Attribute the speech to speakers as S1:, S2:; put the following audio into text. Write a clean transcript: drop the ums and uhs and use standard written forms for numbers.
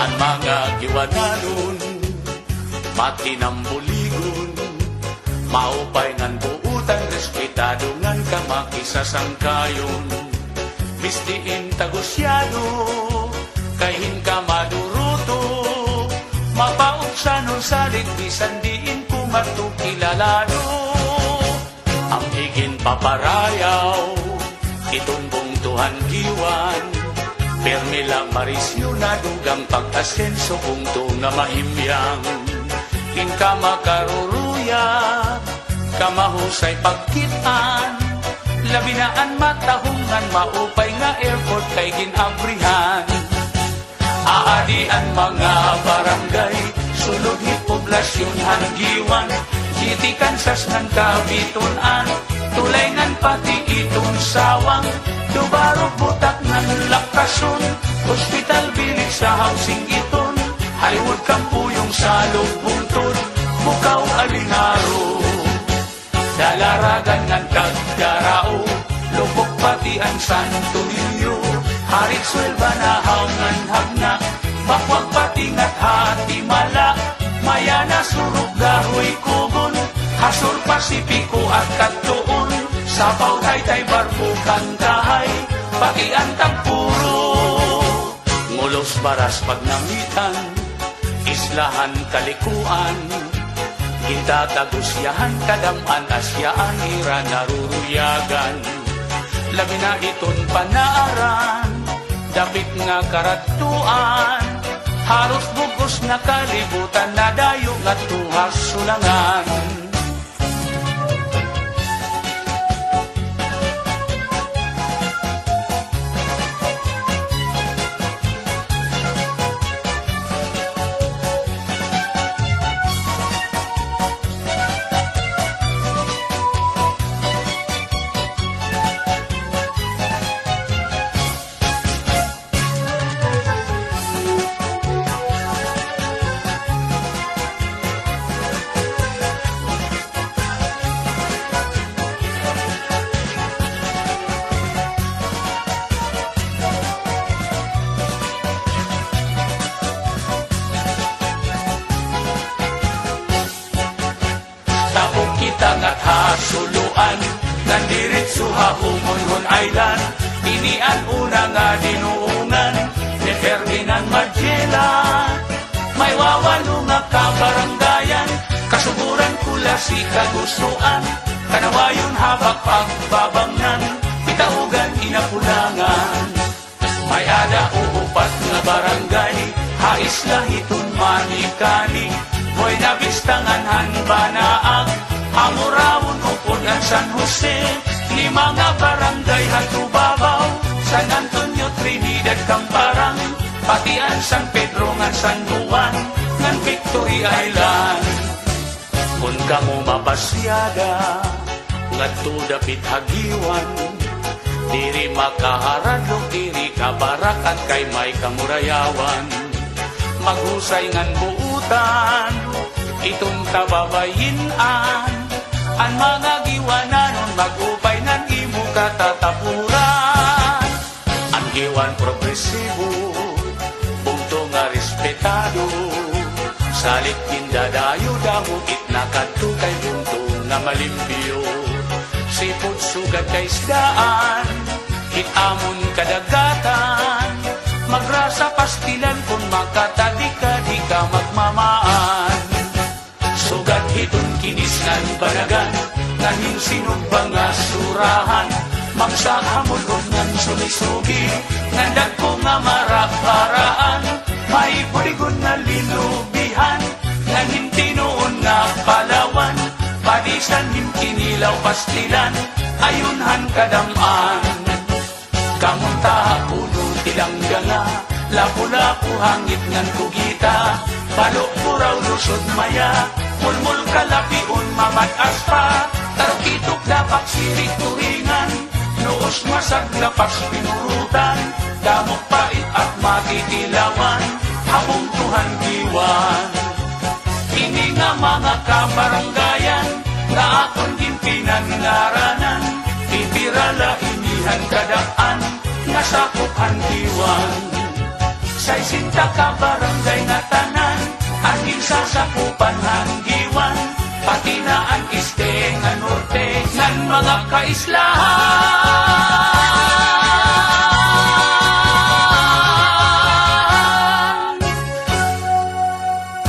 S1: Ang mga giwananon matinambuligon, maupay ngan buutan, respetado ngan kamakisasangkayon. Bistiin tagusyado, kahin ka maduruto, mapauksanon sa ligbisan diin kumatukilalado. Ang higin paparayaw, itumbong tuhan giwan, permila marisyo na dugang pag-asenso kung to nga mahimyang. Inka makaruruya, kamahusay pagkitaan, labinaan matahungan, maupay nga airport kay ginabrihan. Aadian mga barangay, sulod ni poblasyon hanggiwan, gitikan sas ng kabitunan, tulay ngan pati itong sawang, dubarog butak ng lakason, hospital bilik sa housing iton, Highwood kampuyong sa lugbuntod, bukaw alinaro. Dalaragan ng kagdarao, lubok pati ang Santo Niño, harit swelba na hangan hagna, bakwag pati ngat hati mala, mayana surug gahoy kugon, hasur Pasipiko at katuon, sapaw taytay barko kantahay, pati antang puro. Ngulos baras pagnamitan, islahan kalikuan, gintatagusyahan kadaman asyaan ira naruruyagan. Labi na iton panaaran, dapit nga karatuan, haros bugos na kalibutan na dayo nga tuhas sulangan. Tapos kita nga't hasuluan, nandiritso Humonhon Island, tinian una nga dinuungan, ni Ferdinand Magellan. May wawalo nga kabaranggayan, kasuguran kula si kagustuan, kanawayon habak pagbabangnan, pitaugan inapulangan. May ada uupat nga barangay, hais lahiton manikani, Hoy nabistangan hanbanaag, Amurawon upod ang San Jose, lima nga barangay hatubabaw, San Antonio, Trinidad, Camparang, pati ang San Pedro nga San Juan, ngan Victory Island. Kung kamo mapasyada, ngadto dapit hagiwan, diri makaharadlog, diri kabarakan kay may kamurayawan. Maghusay ngan buutan, itong tababayinan, ang mga giwananon magupay nan imo katatapuran. Ang giwan progresibo, punto nga respetado, salit kindadayo damo itnakadto kay punto nga malimpyo. Sipod sugat kay isdaan, hitamon kadagatan, magrasa pastilan kung makatadi ka magmamaan. Sugat hitun kinis nan banagan, nganin sinubang nga surahan, magsahamulod ng sumisugi, ngandag ko nga maraparaan, may puligon na linubihan, nganin tinuon nga palawan, padisan himkinilaw pastilan, ayunhan kadamaan. Kamunta puno tilangganga, lapu-lapu hangit ngan kugita, balok puraw lusod maya, mulmul kalapiun mamad aspa, tarukitok dapak sirik turingan, noos masag lapas pinurutan, damok pait at matitilawan, habong Tuhan diwan. Ini nga mga kabaranggayan, nga akong gimpinan ngaranan, pipirala inihan kadaan, nasakop handiwan. Say sinta ka barangay nga tanan, aning sasakupan hanggiwan, pati na ang este nga norte, ngan mga kaislahan.